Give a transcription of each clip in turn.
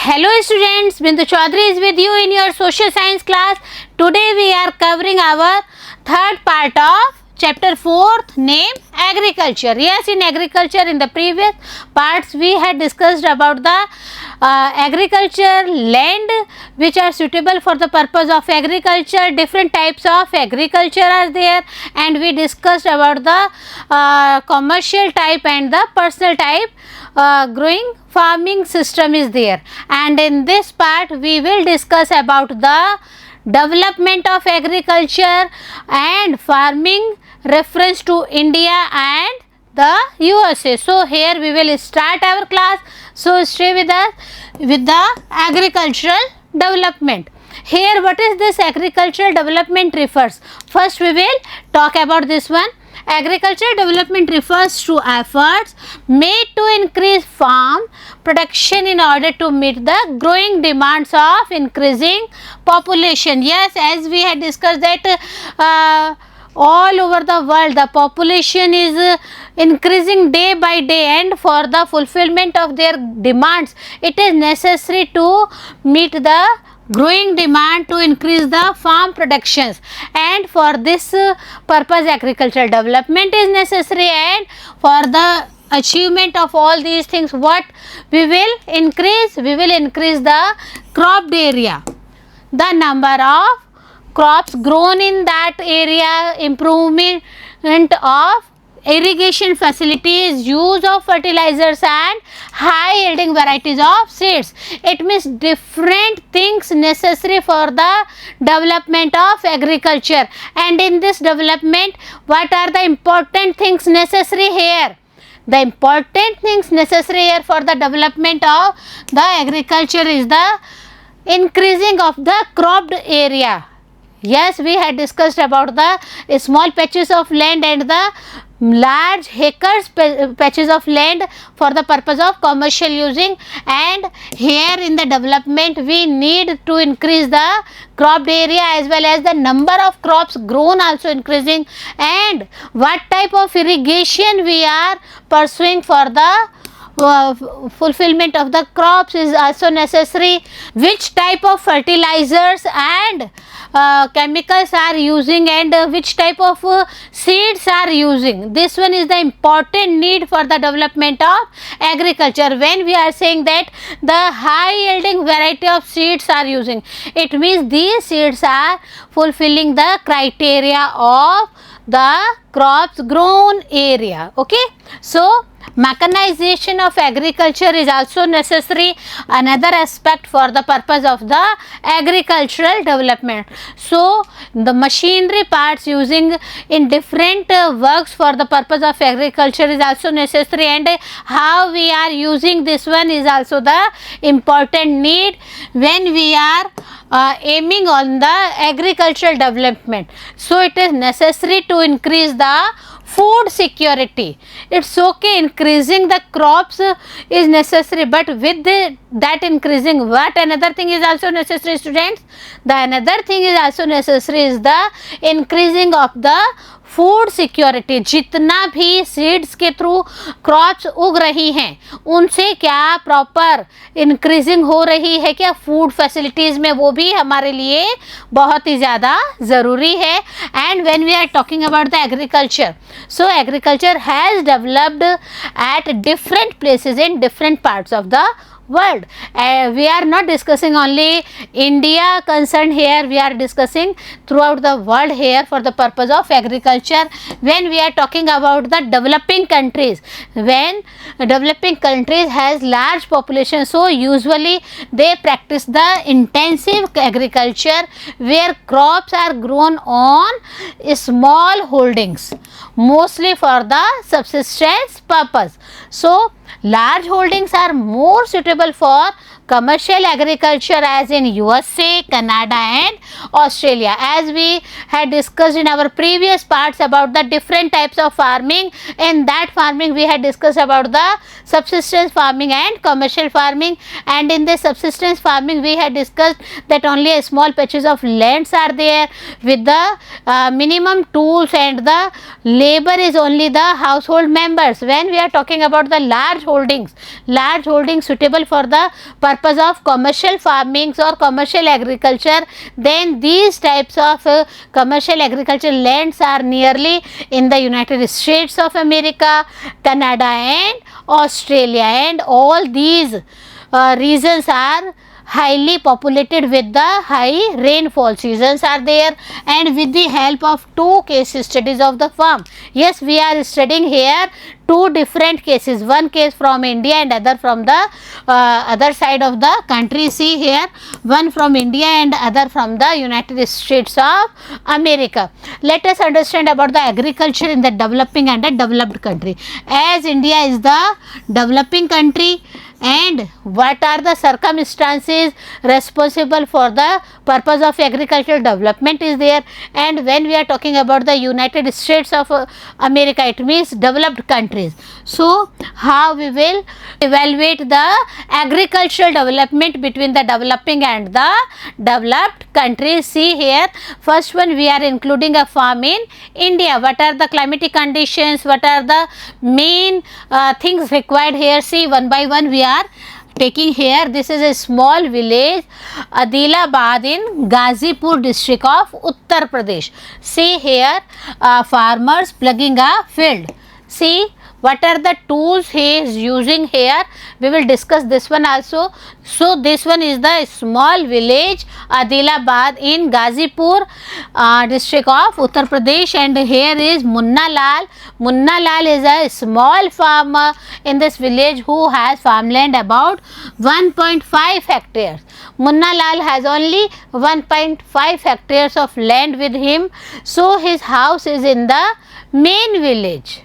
Hello students, Bindu Chaudhary is with you in your social science class. Today we are covering our third part of chapter 4th, name agriculture. Yes, in agriculture in the previous parts we had discussed about the agriculture land which are suitable for the purpose of agriculture. Different types of agriculture are there, and we discussed about the commercial type and the personal type. Growing farming system is there, and in this part we will discuss about the development of agriculture and farming reference to India and the USA. So here we will start our class, so stay with us with the agricultural development. Here what is this agricultural development refers? First we will talk about this one. Agricultural development refers to efforts made to increase farm production in order to meet the growing demands of increasing population. Yes, as we had discussed that all over the world the population is increasing day by day, and for the fulfillment of their demands it is necessary to meet the growing demand to increase the farm productions, and for this purpose agricultural development is necessary. And for the achievement of all these things, what we will increase? We will increase the cropped area, the number of crops grown in that area, improvement of irrigation facilities, use of fertilizers and high yielding varieties of seeds. It means different things necessary for the development of agriculture. And in this development, what are the important things necessary here? The important things necessary here for the development of the agriculture is the increasing of the cropped area. Yes, we had discussed about the small patches of land and the large acres patches of land for the purpose of commercial using, and here in the development we need to increase the cropped area as well as the number of crops grown also increasing, and what type of irrigation we are pursuing for the fulfillment of the crops is also necessary, which type of fertilizers and chemicals are using, and which type of seeds are using. This one is the important need for the development of agriculture. When we are saying that the high yielding variety of seeds are using, it means these seeds are fulfilling the criteria of the crops grown area. Okay, so mechanization of agriculture is also necessary, another aspect for the purpose of the agricultural development. So the machinery parts using in different works for the purpose of agriculture is also necessary, and how we are using this one is also the important need when we are aiming on the agricultural development. So it is necessary to increase the food security. It's okay, increasing the crops is necessary, but with that increasing, what another thing is also necessary, students? The another thing is also necessary is the increasing of the food security. जितना भी seeds के through crops उग रही हैं उनसे क्या proper increasing हो रही है क्या फूड फैसिलिटीज़ में, वो भी हमारे लिए बहुत ही ज़्यादा ज़रूरी है. And when we are talking about the agriculture, so agriculture has developed at different places in different parts of the world. We are not discussing only India concerned here, we are discussing throughout the world here for the purpose of agriculture. When we are talking about the developing countries, when developing countries has large population, so usually they practice the intensive agriculture where crops are grown on small holdings, mostly for the subsistence purpose. So large holdings are more suitable for commercial agriculture as in USA, Canada and Australia. As we had discussed in our previous parts about the different types of farming, in that farming we had discussed about the subsistence farming and commercial farming, and in the subsistence farming we had discussed that only a small patches of lands are there with the minimum tools and the labor is only the household members. When we are talking about the large holdings suitable for the purpose of commercial farming or commercial agriculture, then these types of commercial agriculture lands are nearly in the United States of America, Canada and Australia, and all these regions are highly populated with the high rainfall seasons are there. And with the help of two case studies of the farm, yes, we are studying here two different cases, one case from India and other from the other side of the country. See here, one from India and other from the United States of America. Let us understand about the agriculture in the developing and the developed country. As India is the developing country, and what are the circumstances responsible for the purpose of agricultural development is there. And when we are talking about the United States of America, it means developed countries. So how we will evaluate the agricultural development between the developing and the developed countries? See here, first one we are including a farm in India. What are the climatic conditions, what are the main things required here? See, one by one we are taking here. This is a small village, Adilabad in Ghazipur district of Uttar Pradesh. See here, farmers plugging a field. See what are the tools he is using here. We will discuss this one also. So this one is the small village Adilabad in Ghazipur district of Uttar Pradesh, and here is Munna Lal. Munna Lal is a small farmer in this village who has farmland about 1.5 hectares. Munna Lal has only 1.5 hectares of land with him. So his house is in the main village.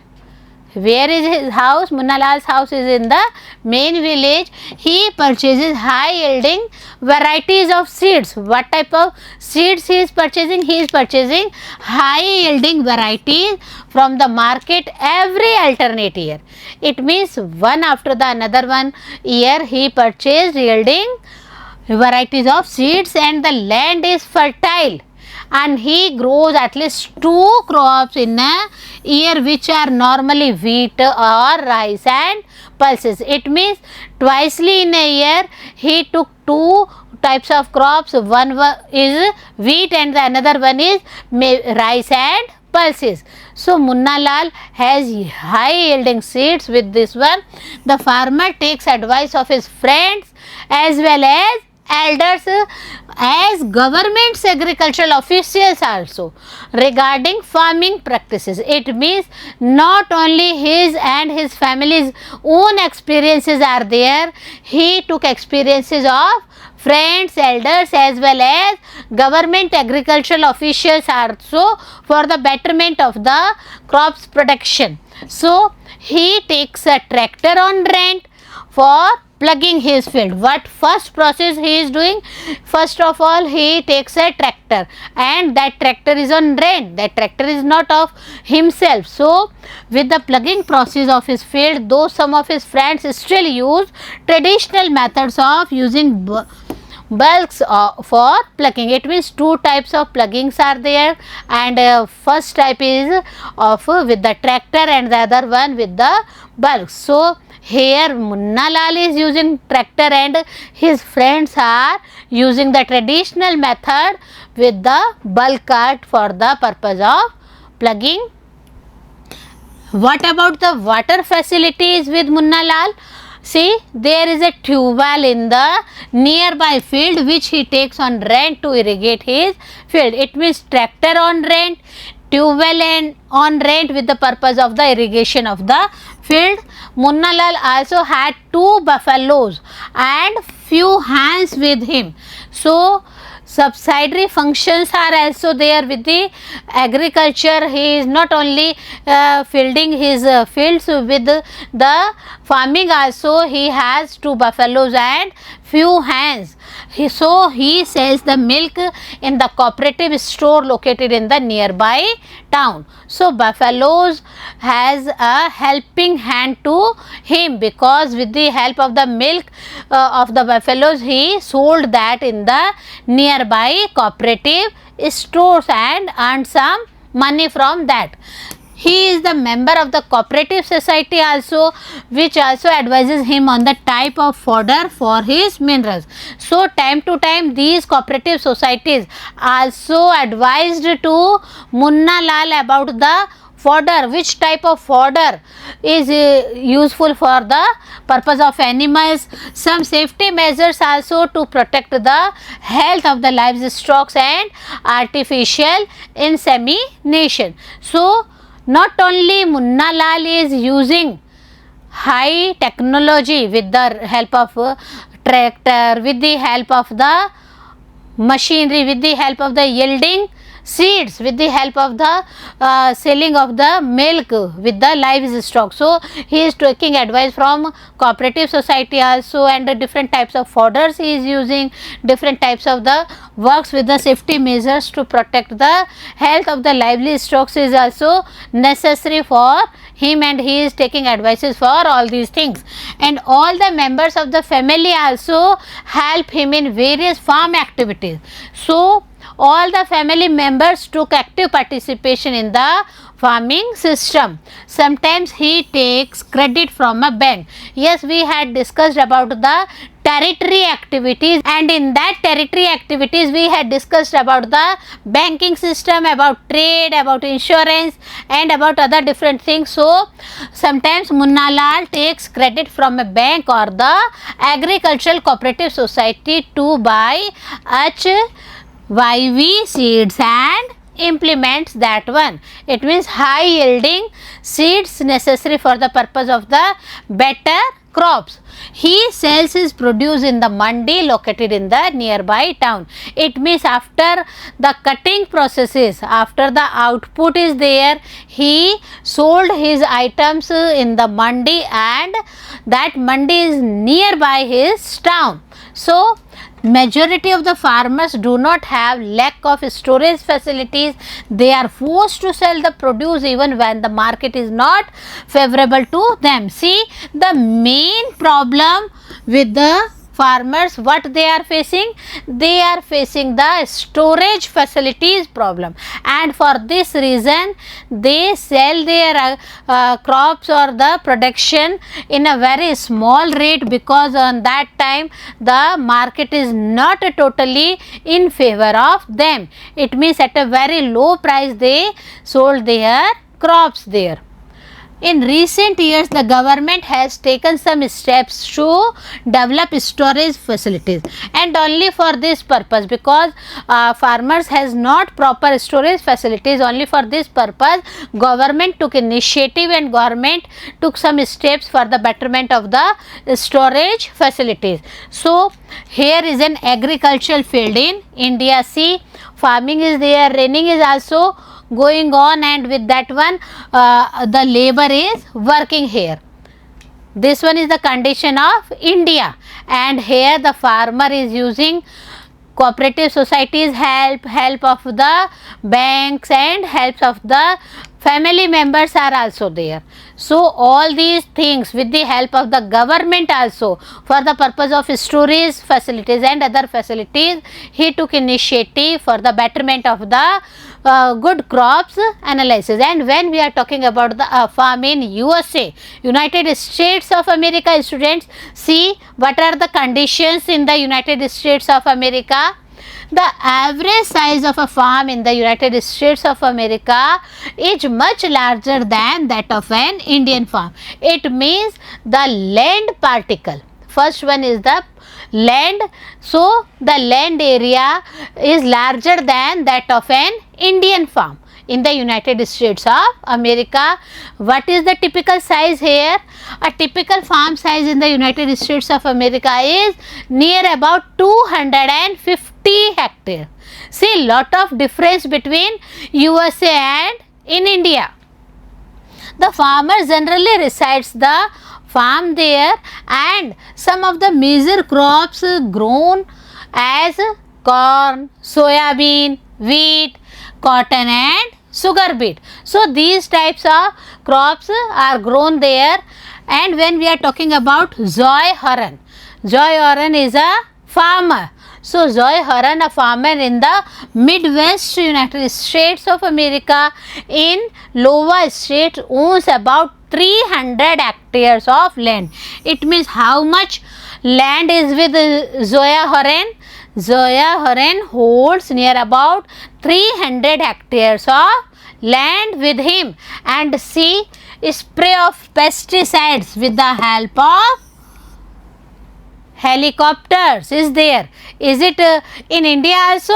Where is his house? Munna Lal's house is in the main village. He purchases high yielding varieties of seeds. What type of seeds he is purchasing? He is purchasing high yielding varieties from the market every alternate year. It means one after the another one year he purchased yielding varieties of seeds, and the land is fertile, and he grows at least 2 crops in a year, which are normally wheat or rice and pulses. It means twicely in a year he took 2 types of crops. One is wheat and the another one is rice and pulses. So Munna Lal has high yielding seeds. With this one, the farmer takes advice of his friends as well as elders as government's agricultural officials also regarding farming practices. It means not only his and his family's own experiences are there, he took experiences of friends, elders as well as government agricultural officials also for the betterment of the crops production. So he takes a tractor on rent for plugging his field. What first process he is doing? First of all, he takes a tractor, and that tractor is on rent. That tractor is not of himself. So with the plugging process of his field, though some of his friends still use traditional methods of using bulks for plugging. It means 2 types of pluggings are there, and first type is of with the tractor and the other one with the bulks. So here Munna Lal is using tractor and his friends are using the traditional method with the bulk cart for the purpose of plugging. What about the water facilities with Munna Lal? See, there is a tube well in the nearby field which he takes on rent to irrigate his field. It means tractor on rent, tube well on rent with the purpose of the irrigation of the field. Munna Lal also had 2 buffaloes and few hens with him. So subsidiary functions are also there with the agriculture. He is not only fielding his fields with the farming also. He has 2 buffaloes and few hens. So he sells the milk in the cooperative store located in the nearby town. So buffaloes has a helping hand to him, because with the help of the milk of the buffaloes he sold that in the nearby cooperative stores and earned some money from that. He is the member of the cooperative society also, which also advises him on the type of fodder for his minerals. So time to time these cooperative societies also advised to Munna Lal about the fodder, which type of fodder is useful for the purpose of animals, some safety measures also to protect the health of the livestock and artificial insemination. So not only Munna Lal is using high technology with the help of tractor, with the help of the machinery, with the help of the yielding seeds, with the help of the selling of the milk with the livestock. So he is taking advice from cooperative society also, and the different types of fodders he is using, different types of the works with the safety measures to protect the health of the livestock is also necessary for him, and he is taking advices for all these things. And all the members of the family also help him in various farm activities. So all the family members took active participation in the farming system. Sometimes he takes credit from a bank. Yes, we had discussed about the territory activities, and in that territory activities we had discussed about the banking system, about trade, about insurance, and about other different things. So sometimes Munna Lal takes credit from a bank or the agricultural cooperative society to buy YV seeds and implements that one. It means high yielding seeds necessary for the purpose of the better crops. He sells his produce in the mandi located in the nearby town. It means after the cutting processes, after the output is there, he sold his items in the mandi, and that mandi is nearby his town. So majority of the farmers do not have lack of storage facilities. They are forced to sell the produce even when the market is not favorable to them. See, the main problem with the farmers, what they are facing the storage facilities problem, and for this reason they sell their crops or the production in a very small rate, because on that time the market is not totally in favor of them. It means at a very low price they sold their crops there. In recent years, the government has taken some steps to develop storage facilities, and only for this purpose, because farmers has not proper storage facilities. Only for this purpose government took initiative, and government took some steps for the betterment of the storage facilities. So here is an agricultural field in India. See, farming is there, raining is also going on, and with that one the labor is working here. This one is the condition of India, and here the farmer is using cooperative societies help of the banks, and helps of the family members are also there. So all these things with the help of the government also, for the purpose of storage facilities and other facilities, he took initiative for the betterment of the good crops analysis. And when we are talking about the farm in USA, United States of America, students, see what are the conditions in the United States of America. The average size of a farm in the United States of America is much larger than that of an Indian farm. It means the land particle. First one is the land. So the land area is larger than that of an Indian farm in the United States of America. What is the typical size here? A typical farm size in the United States of America is near about 250 hectares. See, lot of difference between USA and in India. The farmer generally resides the farm there, and some of the major crops grown as corn, soya bean, wheat, cotton and sugar beet. So these types of crops are grown there. And when we are talking about Joy Horan is a farmer. So Zoe Heron, a farmer in the Midwest United States of America in Iowa State, owns about 300 hectares of land. It means how much land is with Zoe Heron? Zoe Heron holds near about 300 hectares of land with him, and she spray of pesticides with the help of helicopters is there. Is it in India also?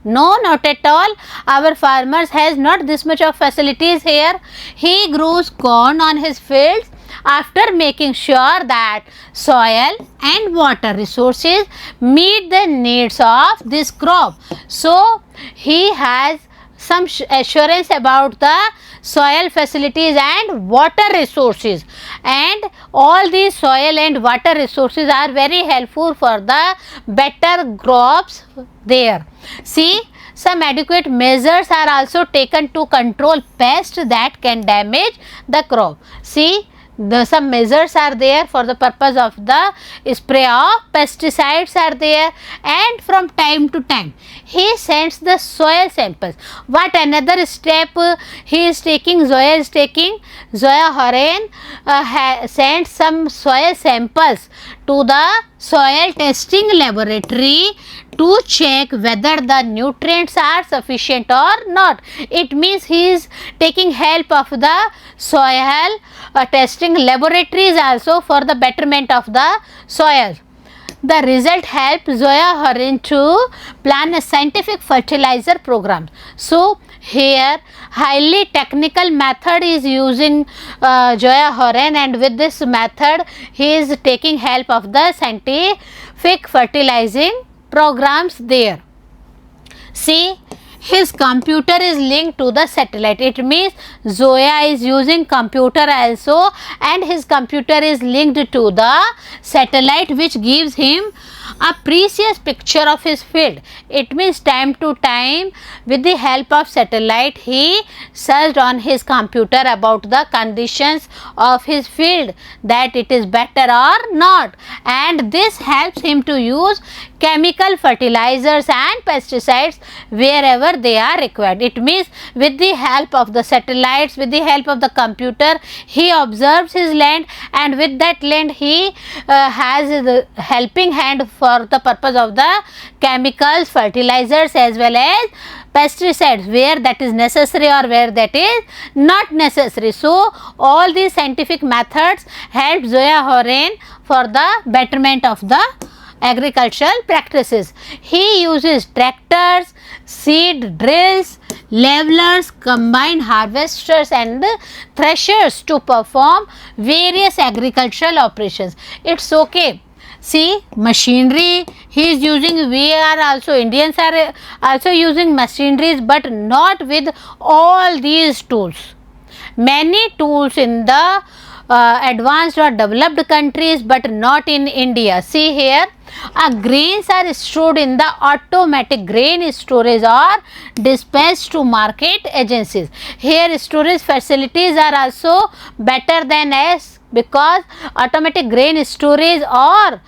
No, not at all. Our farmers has not this much of facilities here. He grows corn on his fields after making sure that soil and water resources meet the needs of this crop. So he has some assurance about the soil facilities and water resources, and all these soil and water resources are very helpful for the better crops there. See, some adequate measures are also taken to control pests that can damage the crop. See, some measures are there for the purpose of the spray of pesticides are there, and from time to time he sends the soil samples. What another step he is taking, Zoe is taking? Zoe Heron sends some soil samples to the soil testing laboratory to check whether the nutrients are sufficient or not. It means he is taking help of the soil testing laboratories also for the betterment of the soil. The result helped Zoe Heron to plan a scientific fertilizer program. So here highly technical method is using Zoe Heron, and with this method he is taking help of the scientific fertilizing programs there. See, his computer is linked to the satellite. It means Zoya is using computer also, and his computer is linked to the satellite, which gives him a precious picture of his field. It means time to time with the help of satellite he searched on his computer about the conditions of his field, that it is better or not, and this helps him to use chemical fertilizers and pesticides wherever they are required. It means with the help of the satellites, with the help of the computer, he observes his land, and with that land he has the helping hand for the purpose of the chemicals, fertilizers as well as pesticides where that is necessary or where that is not necessary. So all these scientific methods help Zoe Heron for the betterment of the agricultural practices. He uses tractors, seed drills, levelers, combine harvesters and threshers to perform various agricultural operations. It's okay. See, machinery he is using, we are also, Indians are also using machineries, but not with all these tools. Many tools in the advanced or developed countries, but not in India. See here, grains are stored in the automatic grain storage or dispatched to market agencies. Here storage facilities are also better than us, because automatic grain storage or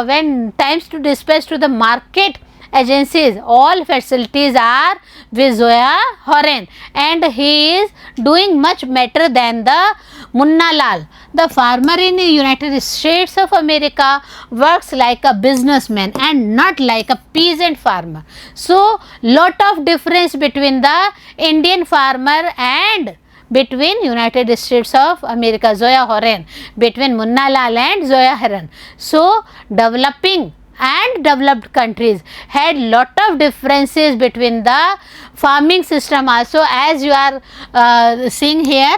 when times to dispatch to the market agencies, all facilities are with Zoe Heron, and he is doing much better than the Munna Lal. The farmer in the United States of America works like a businessman and not like a peasant farmer. So lot of difference between the Indian farmer and between United States of America, Zoe Heron, between Munna Lal and Zoe Heron. So developing and developed countries had lot of differences between the farming system also, as you are seeing here.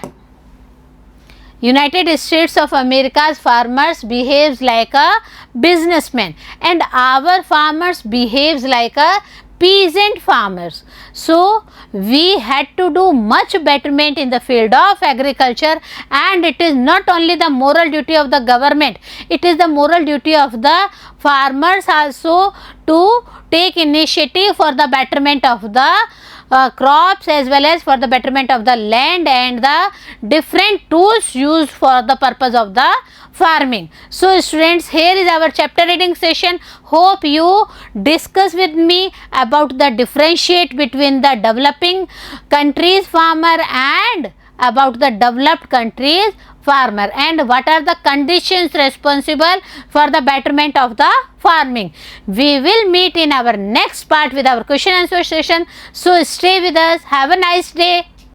United States of America's farmers behaves like a businessman, and our farmers behaves like a peasant farmers. So we had to do much betterment in the field of agriculture, and it is not only the moral duty of the government, it is the moral duty of the farmers also to take initiative for the betterment of the crops as well as for the betterment of the land and the different tools used for the purpose of the farming. So students, here is our chapter reading session. Hope you discuss with me about the differentiate between the developing countries farmer and about the developed countries farmer, and what are the conditions responsible for the betterment of the farming. We will meet in our next part with our question answer session. So stay with us. Have a nice day.